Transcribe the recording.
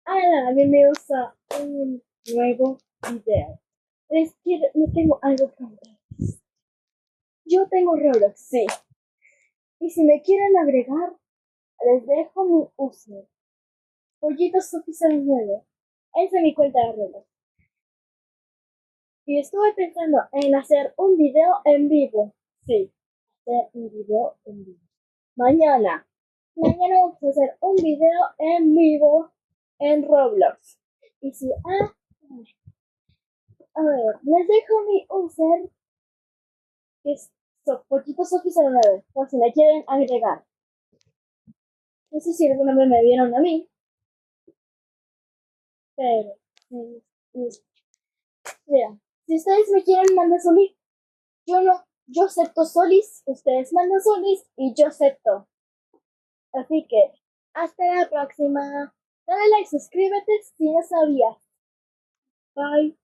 Hola, bienvenidos a un nuevo video. Les tengo algo para ustedes. Yo tengo Roblox, sí. Y si me quieren agregar, les dejo mi user. Pollitos09. Esa es mi cuenta de Roblox. Y estuve pensando en hacer un video en vivo. Sí, hacer un video en vivo. Mañana vamos a hacer un video en vivo en Roblox. Y si, a ver, les dejo mi user, que es Pollito09, por si me quieren agregar. No sé si alguna vez me vieron a mí, pero, mira, si ustedes me quieren mandar solis, yo no, yo acepto solis, ustedes mandan solis y yo acepto. Así que, hasta la próxima. Dale like, suscríbete si no sabías. Bye.